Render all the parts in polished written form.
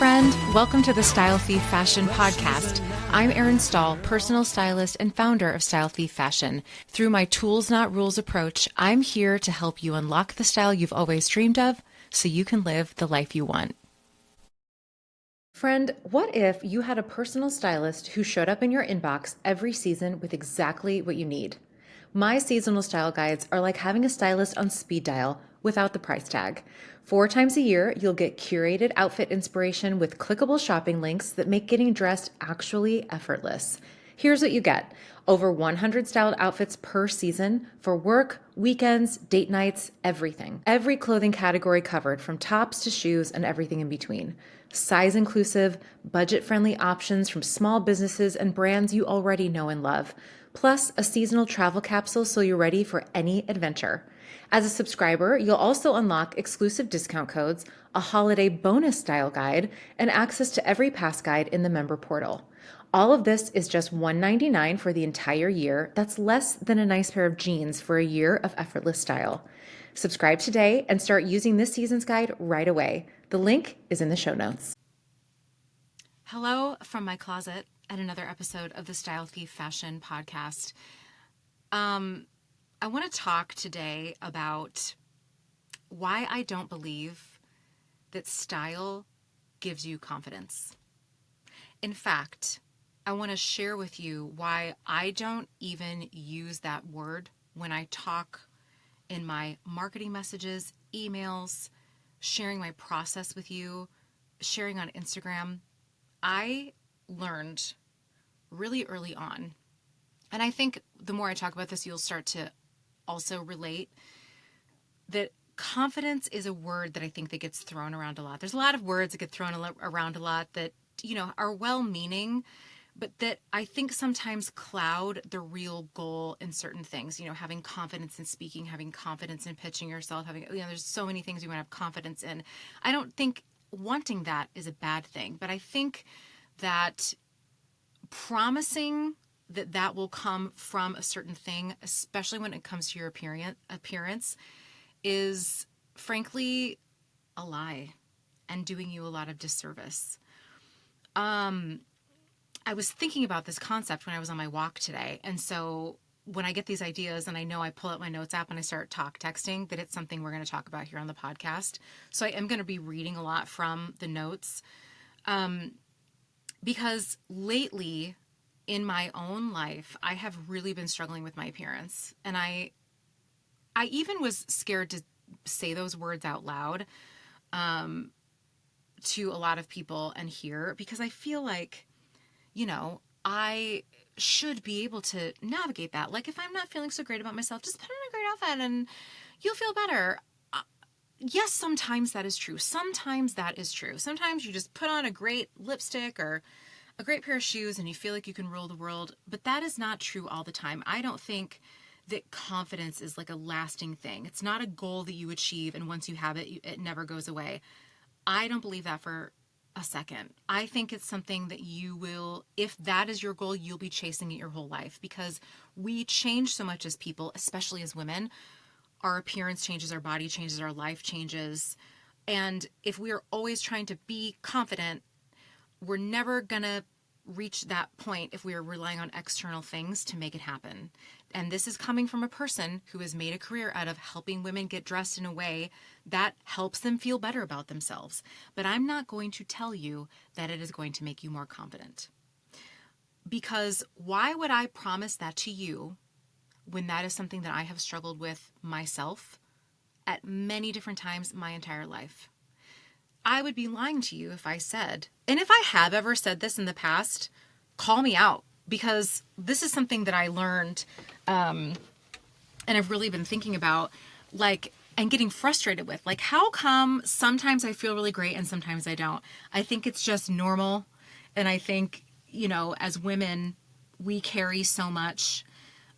friend. Welcome to the Style Thief Fashion Podcast. I'm Erin Stahl, personal stylist and founder of Style Thief Fashion. Through my tools, not rules approach, I'm here to help you unlock the style you've always dreamed of so you can live the life you want. Friend, what if you had a personal stylist who showed up in your inbox every season with exactly what you need? My seasonal style guides are like having a stylist on speed dial without the price tag. 4 times a year, you'll get curated outfit inspiration with clickable shopping links that make getting dressed actually effortless. Here's what you get. Over 100 styled outfits per season for work, weekends, date nights, everything. Every clothing category covered from tops to shoes and everything in between. Size inclusive, budget-friendly options from small businesses and brands you already know and love. Plus a seasonal travel capsule so you're ready for any adventure. As a subscriber, you'll also unlock exclusive discount codes, a holiday bonus style guide, and access to every past guide in the member portal. All of this is just $199 for the entire year. That's less than a nice pair of jeans for a year of effortless style. Subscribe today and start using this season's guide right away. The link is in the show notes. Hello from my closet at another episode of the Style Thief Fashion Podcast. I want to talk today about why I don't believe that style gives you confidence. In fact, I want to share with you why I don't even use that word when I talk in my marketing messages, emails, sharing my process with you, sharing on Instagram. I learned really early on, and I think the more I talk about this, you'll start to also relate, that confidence is a word that I think that gets thrown around a lot. There's a lot of words that get thrown around a lot that, are well-meaning, but that I think sometimes cloud the real goal in certain things. Having confidence in speaking, having confidence in pitching yourself, there's so many things you want to have confidence in. I don't think wanting that is a bad thing, but I think that promising that will come from a certain thing, especially when it comes to your appearance, is frankly a lie and doing you a lot of disservice. I was thinking about this concept when I was on my walk today. And so when I get these ideas and I know I pull out my notes app and I start texting, that it's something we're going to talk about here on the podcast. So I am going to be reading a lot from the notes. Because lately in my own life, I have really been struggling with my appearance. And I even was scared to say those words out loud to a lot of people and hear, because I feel like, I should be able to navigate that. Like if I'm not feeling so great about myself, just put on a great outfit and you'll feel better. Yes, sometimes that is true. Sometimes you just put on a great lipstick or a great pair of shoes and you feel like you can rule the world, but that is not true all the time. I don't think that confidence is like a lasting thing. It's not a goal that you achieve and once you have it, it never goes away. I don't believe that for a second. I think it's something that you will, if that is your goal, you'll be chasing it your whole life, because we change so much as people, especially as women. Our appearance changes, our body changes, our life changes. And if we are always trying to be confident, we're never going to reach that point if we are relying on external things to make it happen. And this is coming from a person who has made a career out of helping women get dressed in a way that helps them feel better about themselves. But I'm not going to tell you that it is going to make you more confident. Because why would I promise that to you when that is something that I have struggled with myself at many different times my entire life? I would be lying to you if I said, and if I have ever said this in the past, call me out, because this is something that I learned and I've really been thinking about, and getting frustrated with. How come sometimes I feel really great and sometimes I don't? I think it's just normal. And I think, as women, we carry so much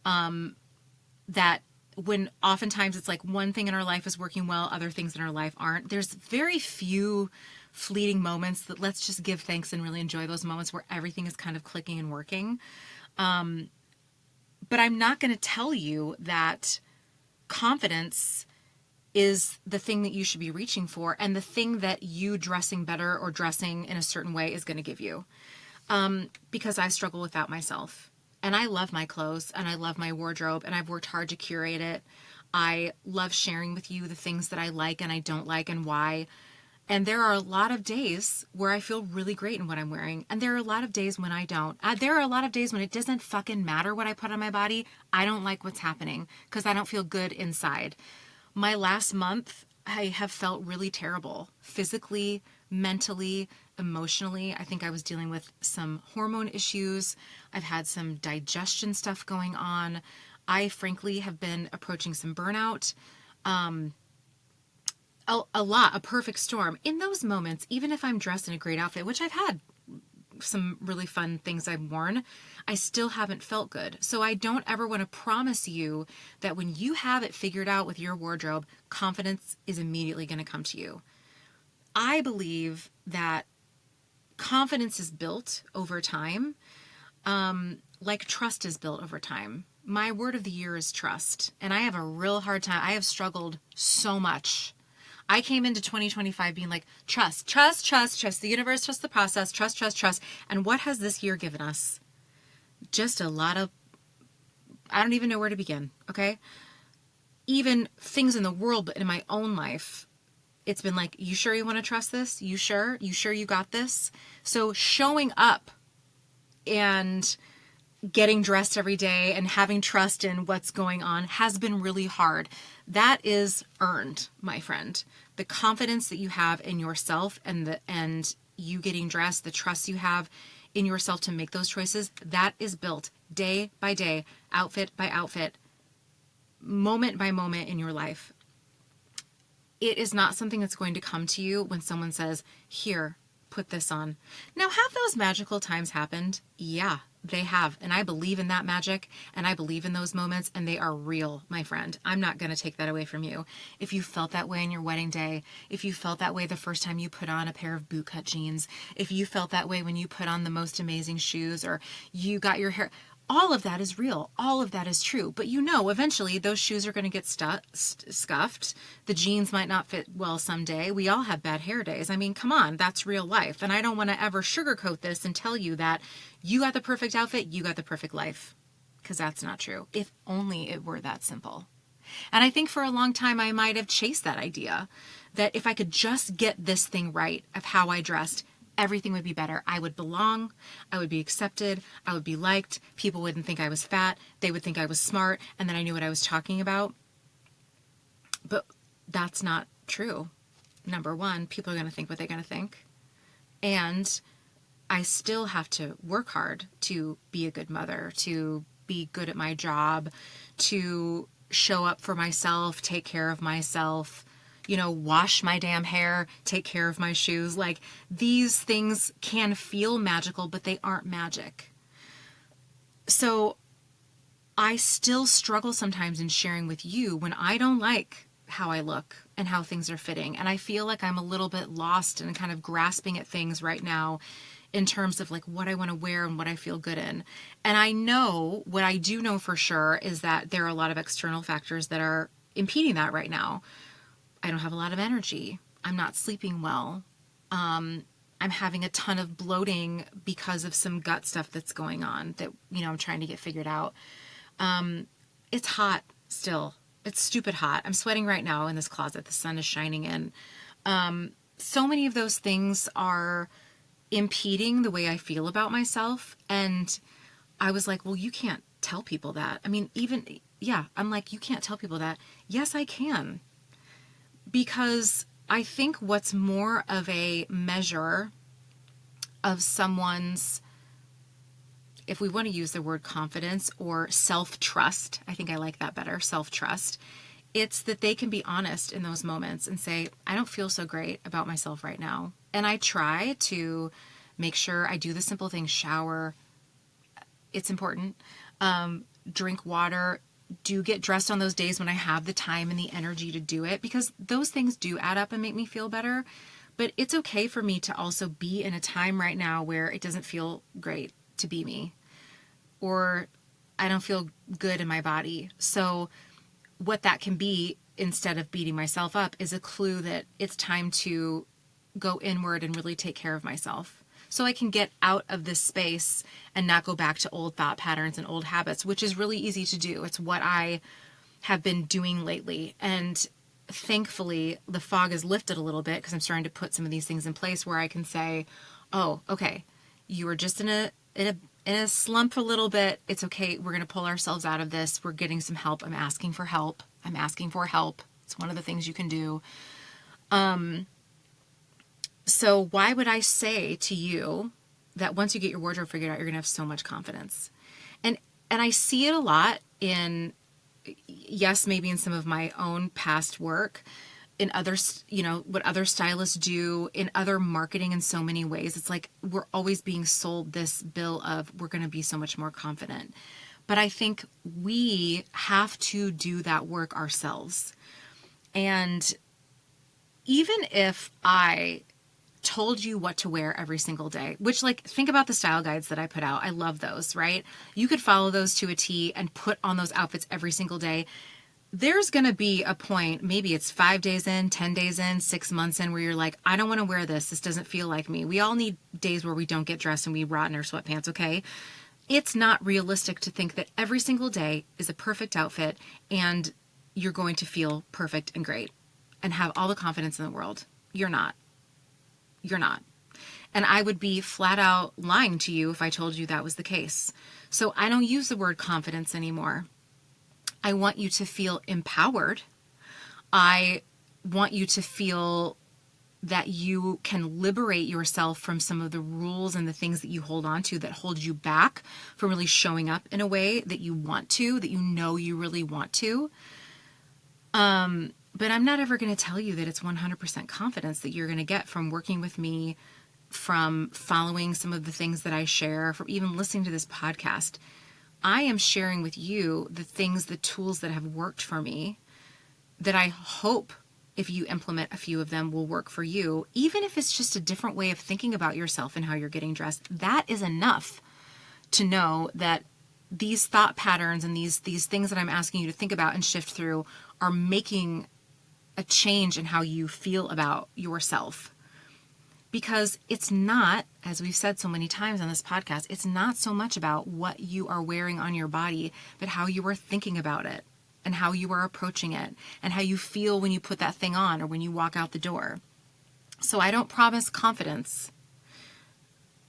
that when oftentimes it's like one thing in our life is working well, other things in our life aren't. There's very few fleeting moments that let's just give thanks and really enjoy those moments where everything is kind of clicking and working. But I'm not going to tell you that confidence is the thing that you should be reaching for, and the thing that you dressing better or dressing in a certain way is going to give you. Because I struggle with that myself. And I love my clothes and I love my wardrobe and I've worked hard to curate it. I love sharing with you the things that I like and I don't like and why. And there are a lot of days where I feel really great in what I'm wearing. And there are a lot of days when I don't. There are a lot of days when it doesn't fucking matter what I put on my body. I don't like what's happening because I don't feel good inside. My last month, I have felt really terrible physically, mentally, emotionally. I think I was dealing with some hormone issues. I've had some digestion stuff going on. I frankly have been approaching some burnout. A perfect storm. In those moments, even if I'm dressed in a great outfit, which I've had some really fun things I've worn, I still haven't felt good. So I don't ever want to promise you that when you have it figured out with your wardrobe, confidence is immediately going to come to you. I believe that confidence is built over time, like trust is built over time. My word of the year is trust, and I have a real hard time. I have struggled so much. I came into 2025 being like, trust, trust, trust, trust the universe, trust the process, trust, trust, trust. And what has this year given us? Just a lot of, I don't even know where to begin, okay? Even things in the world, but in my own life, it's been like, you sure you want to trust this? You sure? You sure you got this? So showing up and getting dressed every day and having trust in what's going on has been really hard. That is earned, my friend. The confidence that you have in yourself and you getting dressed, the trust you have in yourself to make those choices, that is built day by day, outfit by outfit, moment by moment in your life. It is not something that's going to come to you when someone says, here, put this on. Now, have those magical times happened? Yeah, they have. And I believe in that magic and I believe in those moments and they are real, my friend. I'm not going to take that away from you. If you felt that way on your wedding day, if you felt that way the first time you put on a pair of bootcut jeans, if you felt that way when you put on the most amazing shoes or you got your hair, all of that is real. All of that is true. But you know, eventually those shoes are going to get scuffed. The jeans might not fit well someday. We all have bad hair days. I mean, come on, that's real life. And I don't want to ever sugarcoat this and tell you that you got the perfect outfit, you got the perfect life. Because that's not true. If only it were that simple. And I think for a long time I might have chased that idea that if I could just get this thing right of how I dressed, everything would be better. I would belong. I would be accepted. I would be liked. People wouldn't think I was fat. They would think I was smart and that I knew what I was talking about. But that's not true. Number one, people are going to think what they're going to think. And I still have to work hard to be a good mother, to be good at my job, to show up for myself, take care of myself, wash my damn hair, take care of my shoes. Like, these things can feel magical, but they aren't magic. So I still struggle sometimes in sharing with you when I don't like how I look and how things are fitting. And I feel like I'm a little bit lost and kind of grasping at things right now in terms of like what I want to wear and what I feel good in. And I know, what I do know for sure is that there are a lot of external factors that are impeding that right now. I don't have a lot of energy. I'm not sleeping well. I'm having a ton of bloating because of some gut stuff that's going on that, I'm trying to get figured out. It's hot still. It's stupid hot. I'm sweating right now in this closet. The sun is shining in. So many of those things are impeding the way I feel about myself. And I was like, well, you can't tell people that. I mean, I'm like, you can't tell people that. Yes, I can. Because I think what's more of a measure of someone's, if we want to use the word confidence or self-trust, I think I like that better, self-trust, it's that they can be honest in those moments and say, I don't feel so great about myself right now. And I try to make sure I do the simple things, shower, it's important, drink water, do get dressed on those days when I have the time and the energy to do it, because those things do add up and make me feel better. But it's okay for me to also be in a time right now where it doesn't feel great to be me, or I don't feel good in my body. So what that can be instead of beating myself up is a clue that it's time to go inward and really take care of myself. So I can get out of this space and not go back to old thought patterns and old habits, which is really easy to do. It's what I have been doing lately. And thankfully, the fog is lifted a little bit because I'm starting to put some of these things in place where I can say, oh, okay, you were just in a slump a little bit. It's okay. We're going to pull ourselves out of this. We're getting some help. I'm asking for help. I'm asking for help. It's one of the things you can do. So why would I say to you that once you get your wardrobe figured out, you're going to have so much confidence? And I see it a lot in, yes, maybe in some of my own past work, in others, what other stylists do, in other marketing in so many ways. It's like we're always being sold this bill of we're going to be so much more confident. But I think we have to do that work ourselves. And even if I told you what to wear every single day, which, like, think about the style guides that I put out. I love those, right? You could follow those to a T and put on those outfits every single day. There's going to be a point, maybe it's 5 days in, 10 days in, 6 months in, where you're like, I don't want to wear this. This doesn't feel like me. We all need days where we don't get dressed and we rot in our sweatpants, okay? It's not realistic to think that every single day is a perfect outfit and you're going to feel perfect and great and have all the confidence in the world. You're not. You're not. And I would be flat out lying to you if I told you that was the case. So I don't use the word confidence anymore. I want you to feel empowered. I want you to feel that you can liberate yourself from some of the rules and the things that you hold on to that hold you back from really showing up in a way that you want to, that you know you really want to. But I'm not ever going to tell you that it's 100% confidence that you're going to get from working with me, from following some of the things that I share, from even listening to this podcast. I am sharing with you the things, the tools that have worked for me that I hope if you implement a few of them will work for you. Even if it's just a different way of thinking about yourself and how you're getting dressed, that is enough to know that these thought patterns and these things that I'm asking you to think about and shift through are making a change in how you feel about yourself. Because it's not, as we've said so many times on this podcast, it's not so much about what you are wearing on your body, but how you are thinking about it and how you are approaching it and how you feel when you put that thing on or when you walk out the door. So I don't promise confidence,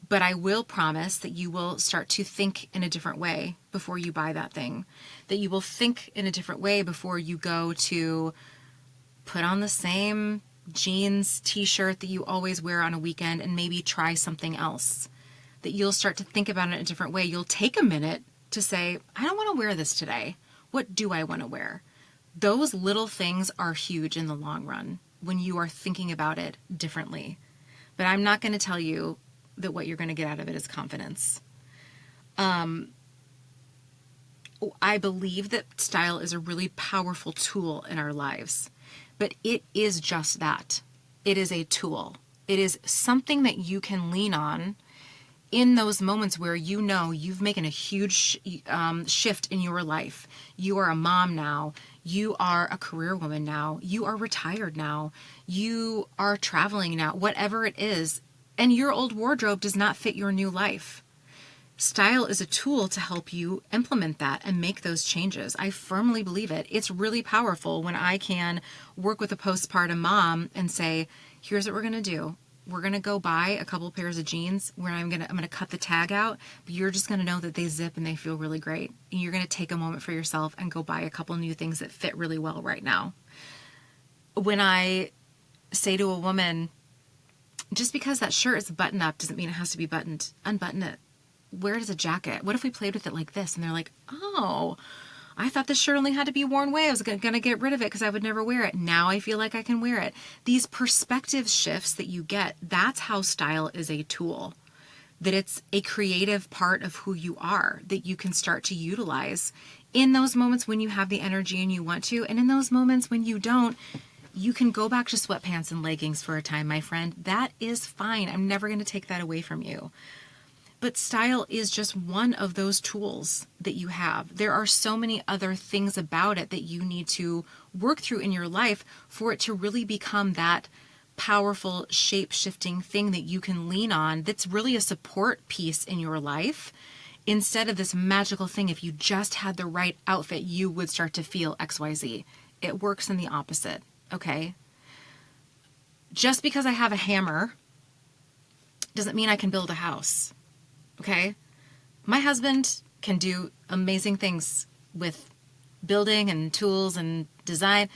but I will promise that you will start to think in a different way before you buy that thing, that you will think in a different way before you go to put on the same jeans t-shirt that you always wear on a weekend and maybe try something else, that you'll start to think about it in a different way. You'll take a minute to say, I don't want to wear this today. What do I want to wear? Those little things are huge in the long run when you are thinking about it differently. But I'm not going to tell you that what you're going to get out of it is confidence. I believe that style is a really powerful tool in our lives. But it is just that. It is a tool. It is something that you can lean on in those moments where you know you've making a huge shift in your life. You are a mom now. You are a career woman now. You are retired now. You are traveling now. Whatever it is. And your old wardrobe does not fit your new life. Style is a tool to help you implement that and make those changes. I firmly believe it. It's really powerful when I can work with a postpartum mom and say, here's what we're going to do. We're going to go buy a couple pairs of jeans where I'm going to cut the tag out, but you're just going to know that they zip and they feel really great. And you're going to take a moment for yourself and go buy a couple new things that fit really well right now. When I say to a woman, just because that shirt is buttoned up doesn't mean it has to be buttoned. Unbutton it. Wear it as a jacket. What if we played with it like this? And they're like, oh, I thought this shirt only had to be worn away. I was going to get rid of it because I would never wear it. Now I feel like I can wear it. These perspective shifts that you get, that's how style is a tool. That it's a creative part of who you are that you can start to utilize in those moments when you have the energy and you want to. And in those moments when you don't, you can go back to sweatpants and leggings for a time, my friend. That is fine. I'm never going to take that away from you. But style is just one of those tools that you have. There are so many other things about it that you need to work through in your life for it to really become that powerful, shape-shifting thing that you can lean on that's really a support piece in your life. Instead of this magical thing, if you just had the right outfit, you would start to feel XYZ. It works in the opposite, okay? Just because I have a hammer doesn't mean I can build a house, okay? My husband can do amazing things with building and tools and design.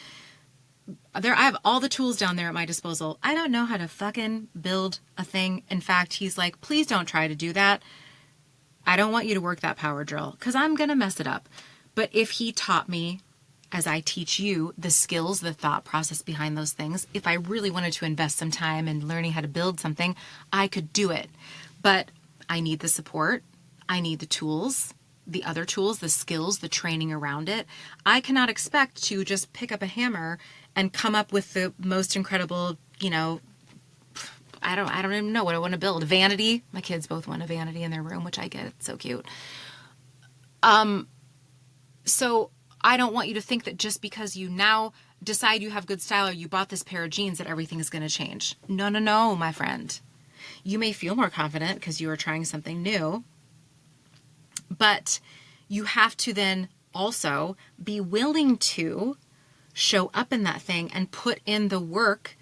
I have all the tools down there at my disposal. I don't know how to fucking build a thing. In fact, he's like, please don't try to do that. I don't want you to work that power drill because I'm going to mess it up. But if he taught me, as I teach you, the skills, the thought process behind those things, if I really wanted to invest some time in learning how to build something, I could do it. But I need the support. I need the tools, the other tools, the skills, the training around it. I cannot expect to just pick up a hammer and come up with the most incredible, I don't even know what I want to build. Vanity. My kids both want a vanity in their room, which I get. It's so cute. So I don't want you to think that just because you now decide you have good style or you bought this pair of jeans that everything is going to change. No, my friend. You may feel more confident because you are trying something new, but you have to then also be willing to show up in that thing and put in the work,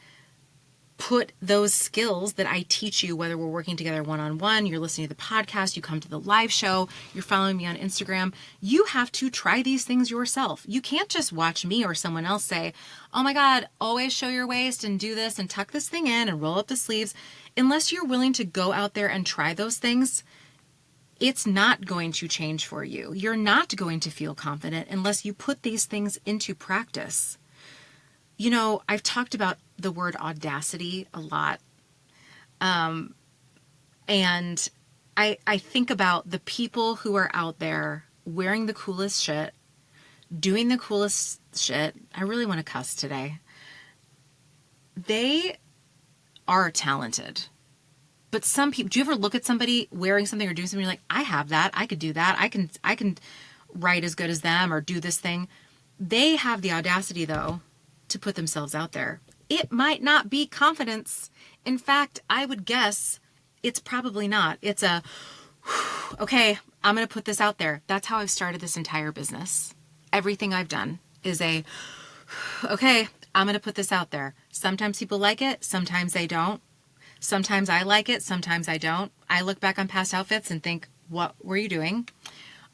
put those skills that I teach you, whether we're working together one-on-one, you're listening to the podcast, you come to the live show, you're following me on Instagram. You have to try these things yourself. You can't just watch me or someone else say, oh my God, always show your waist and do this and tuck this thing in and roll up the sleeves. Unless you're willing to go out there and try those things, it's not going to change for you. You're not going to feel confident unless you put these things into practice. I've talked about the word audacity a lot. And I think about the people who are out there wearing the coolest shit, doing the coolest shit. I really want to cuss today. They are talented. But some people, do you ever look at somebody wearing something or doing something, you're like, I have that, I could do that, I can write as good as them or do this thing. They have the audacity, though, to put themselves out there. It might not be confidence. In fact, I would guess it's probably not. It's a, okay, I'm going to put this out there. That's how I've started this entire business. Everything I've done is okay, I'm going to put this out there. Sometimes people like it. Sometimes they don't. Sometimes I like it. Sometimes I don't. I look back on past outfits and think, what were you doing?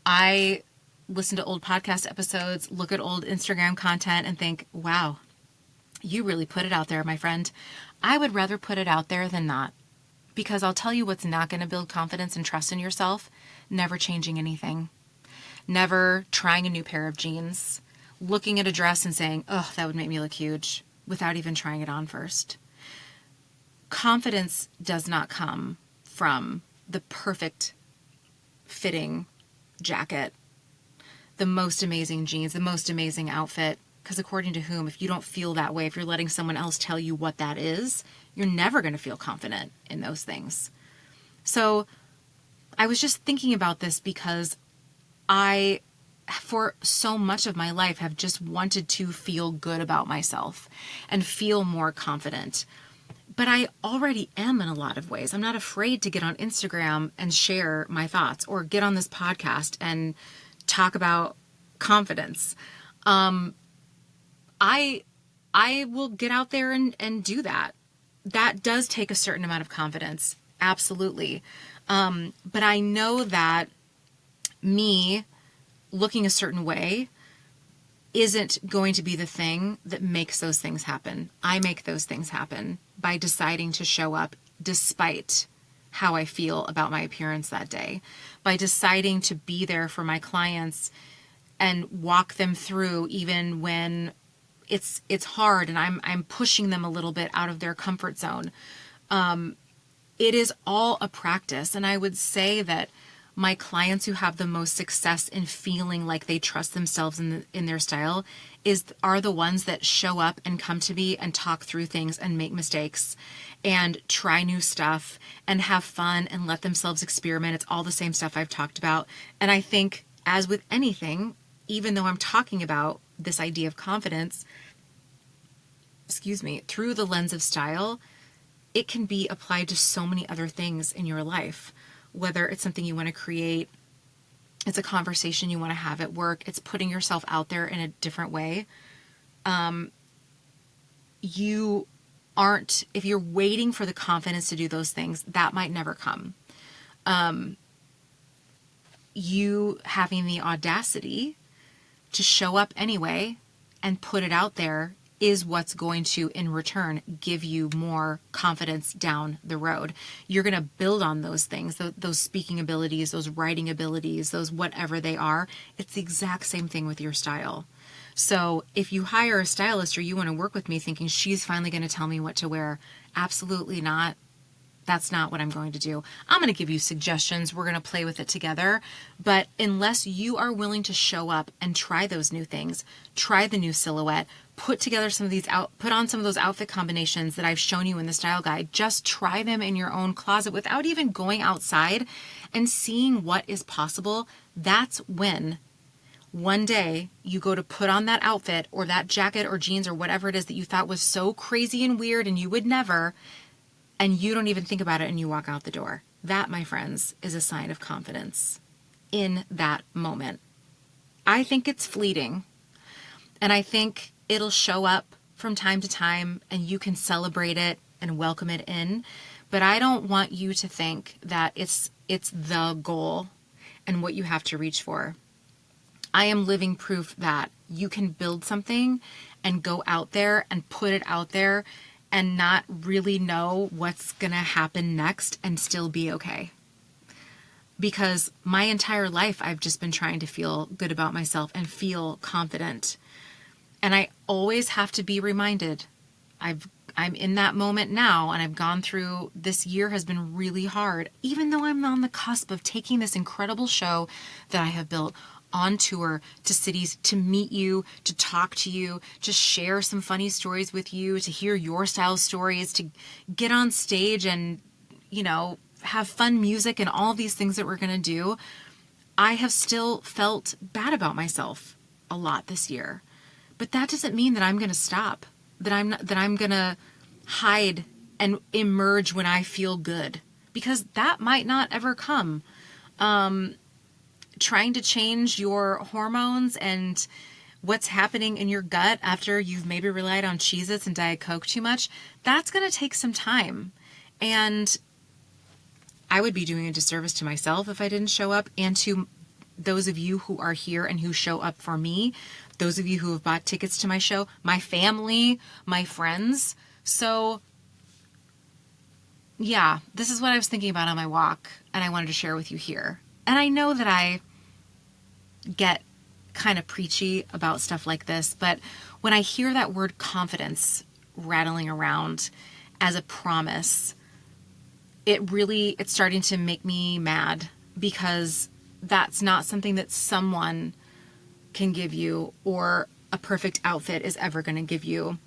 I listen to old podcast episodes, look at old Instagram content and think, wow, you really put it out there, my friend. I would rather put it out there than not, because I'll tell you what's not going to build confidence and trust in yourself. Never changing anything, never trying a new pair of jeans, looking at a dress and saying, oh, that would make me look huge, without even trying it on first. Confidence does not come from the perfect fitting jacket, the most amazing jeans, the most amazing outfit. Because according to whom, if you don't feel that way, if you're letting someone else tell you what that is, you're never going to feel confident in those things. So I was just thinking about this because I, for so much of my life, have just wanted to feel good about myself and feel more confident. But I already am in a lot of ways. I'm not afraid to get on Instagram and share my thoughts, or get on this podcast and talk about confidence. I will get out there and do that. That does take a certain amount of confidence. Absolutely. But I know that me looking a certain way isn't going to be the thing that makes those things happen. I make those things happen by deciding to show up despite how I feel about my appearance that day, by deciding to be there for my clients and walk them through even when it's hard and I'm pushing them a little bit out of their comfort zone. It is all a practice. And I would say that my clients who have the most success in feeling like they trust themselves in their style are the ones that show up and come to me and talk through things and make mistakes and try new stuff and have fun and let themselves experiment. It's all the same stuff I've talked about. And I think, as with anything, even though I'm talking about this idea of confidence, through the lens of style, it can be applied to so many other things in your life. Whether it's something you want to create, it's a conversation you want to have at work, it's putting yourself out there in a different way. If you're waiting for the confidence to do those things, that might never come. You having the audacity to show up anyway and put it out there is what's going to, in return, give you more confidence down the road. You're going to build on those things, those speaking abilities, those writing abilities, those whatever they are. It's the exact same thing with your style. So if you hire a stylist or you want to work with me thinking she's finally going to tell me what to wear, absolutely not. That's not what I'm going to do. I'm going to give you suggestions. We're going to play with it together. But unless you are willing to show up and try those new things, try the new silhouette, put on some of those outfit combinations that I've shown you in the style guide, just try them in your own closet without even going outside and seeing what is possible, that's when one day you go to put on that outfit or that jacket or jeans or whatever it is that you thought was so crazy and weird and you would never, and you don't even think about it and you walk out the door. That, my friends, is a sign of confidence in that moment. I think it's fleeting, and I think it'll show up from time to time and you can celebrate it and welcome it in. But I don't want you to think that it's the goal and what you have to reach for. I am living proof that you can build something and go out there and put it out there and not really know what's going to happen next and still be okay. Because my entire life, I've just been trying to feel good about myself and feel confident. And I always have to be reminded, I'm in that moment now, and I've gone through, this year has been really hard, even though I'm on the cusp of taking this incredible show that I have built on tour to cities, to meet you, to talk to you, to share some funny stories with you, to hear your style stories, to get on stage and, have fun music and all of these things that we're going to do. I have still felt bad about myself a lot this year. But that doesn't mean that I'm going to stop, that I'm going to hide and emerge when I feel good, because that might not ever come. Trying to change your hormones and what's happening in your gut after you've maybe relied on Cheez-Its and Diet Coke too much, that's going to take some time. And I would be doing a disservice to myself if I didn't show up, and to those of you who are here and who show up for me, those of you who have bought tickets to my show, my family, my friends. So yeah, this is what I was thinking about on my walk, and I wanted to share with you here. And I know that I get kind of preachy about stuff like this, but when I hear that word confidence rattling around as a promise, it's starting to make me mad, because that's not something that someone can give you or a perfect outfit is ever going to give you.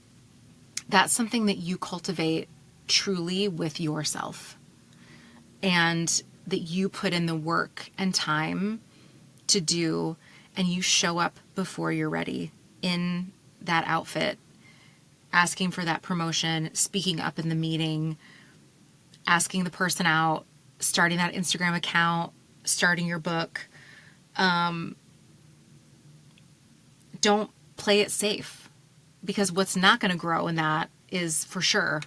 That's something that you cultivate truly with yourself, and that you put in the work and time to do, and you show up before you're ready in that outfit, asking for that promotion, speaking up in the meeting, asking the person out, starting that Instagram account, starting your book. Don't play it safe, because what's not going to grow in that is for sure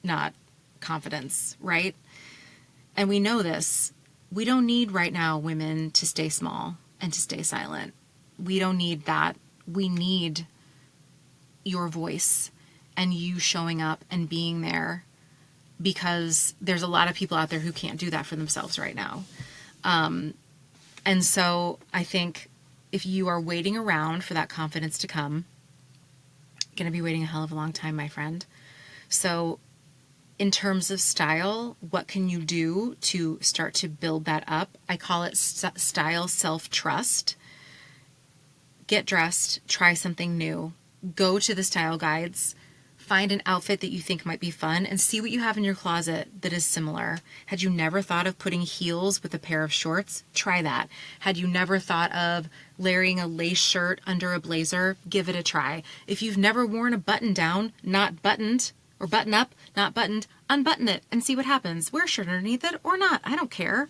not confidence, right? And we know this. We don't need right now women to stay small and to stay silent. We don't need that. We need your voice and you showing up and being there, because there's a lot of people out there who can't do that for themselves right now. And so I think if you are waiting around for that confidence to come, you're going to be waiting a hell of a long time, my friend. So in terms of style, what can you do to start to build that up? I call it style self-trust. Get dressed, try something new, go to the style guides, find an outfit that you think might be fun, and see what you have in your closet that is similar. Had you never thought of putting heels with a pair of shorts? Try that. Had you never thought of layering a lace shirt under a blazer? Give it a try. If you've never worn a button down, not buttoned, or button up, not buttoned, unbutton it and see what happens. Wear a shirt underneath it or not. I don't care.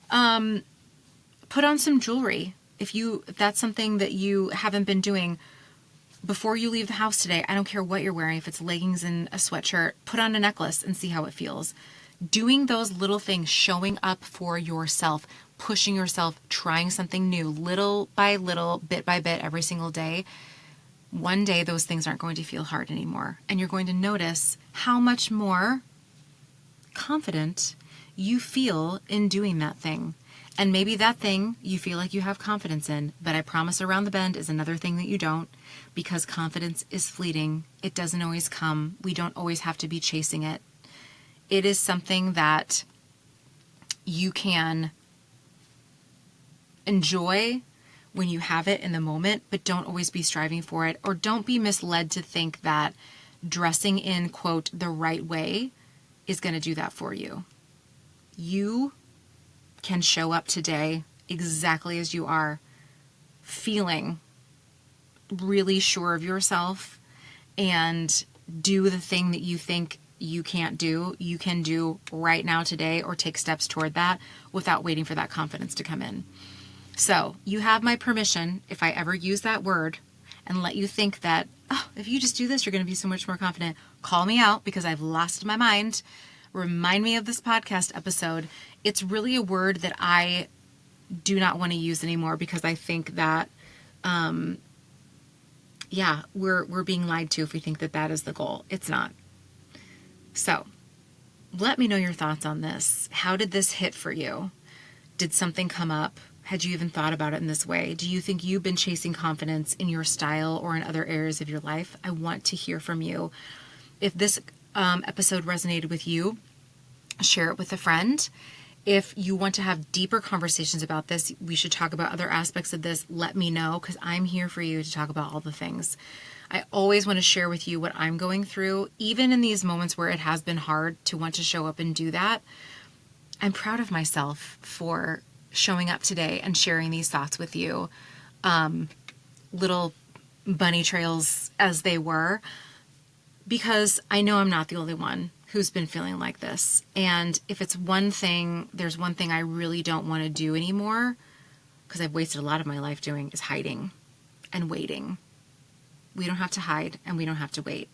Put on some jewelry. If that's something that you haven't been doing, before you leave the house today, I don't care what you're wearing, if it's leggings and a sweatshirt, put on a necklace and see how it feels. Doing those little things, showing up for yourself, pushing yourself, trying something new, little by little, bit by bit, every single day. One day, those things aren't going to feel hard anymore. And you're going to notice how much more confident you feel in doing that thing. And maybe that thing you feel like you have confidence in, but I promise around the bend is another thing that you don't, because confidence is fleeting. It doesn't always come. We don't always have to be chasing it. It is something that you can enjoy when you have it in the moment, but don't always be striving for it, or don't be misled to think that dressing in, quote, the right way is going to do that for you. You can show up today exactly as you are, feeling really sure of yourself, and do the thing that you think you can't do, you can do right now today, or take steps toward that without waiting for that confidence to come in. So you have my permission, if I ever use that word and let you think that, oh, if you just do this, you're going to be so much more confident. Call me out because I've lost my mind. Remind me of this podcast episode. It's really a word that I do not want to use anymore, because I think that, we're being lied to if we think that that is the goal. It's not. So let me know your thoughts on this. How did this hit for you? Did something come up? Had you even thought about it in this way? Do you think you've been chasing confidence in your style or in other areas of your life? I want to hear from you. If this episode resonated with you, share it with a friend. If you want to have deeper conversations about this, we should talk about other aspects of this, let me know, because I'm here for you to talk about all the things. I always want to share with you what I'm going through, even in these moments where it has been hard to want to show up and do that. I'm proud of myself for showing up today and sharing these thoughts with you. Little bunny trails as they were, because I know I'm not the only one who's been feeling like this. And if it's one thing, there's one thing I really don't want to do anymore, because I've wasted a lot of my life doing, is hiding and waiting. We don't have to hide and we don't have to wait.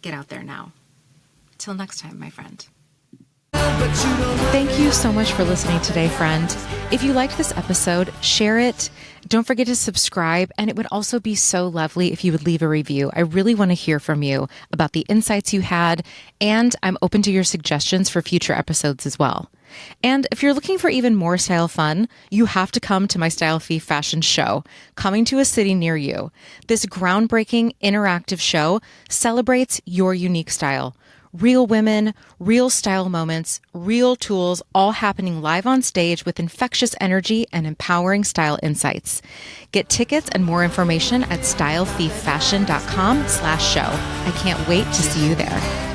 Get out there now. Till next time, my friend. Thank you so much for listening today, friend. If you liked this episode, share it. Don't forget to subscribe. And it would also be so lovely if you would leave a review. I really want to hear from you about the insights you had, and I'm open to your suggestions for future episodes as well. And if you're looking for even more style fun, you have to come to my Style Thief Fashion Show, coming to a city near you. This groundbreaking interactive show celebrates your unique style. Real women, real style moments, real tools, all happening live on stage with infectious energy and empowering style insights. Get tickets and more information at stylethieffashion.com/show. I can't wait to see you there.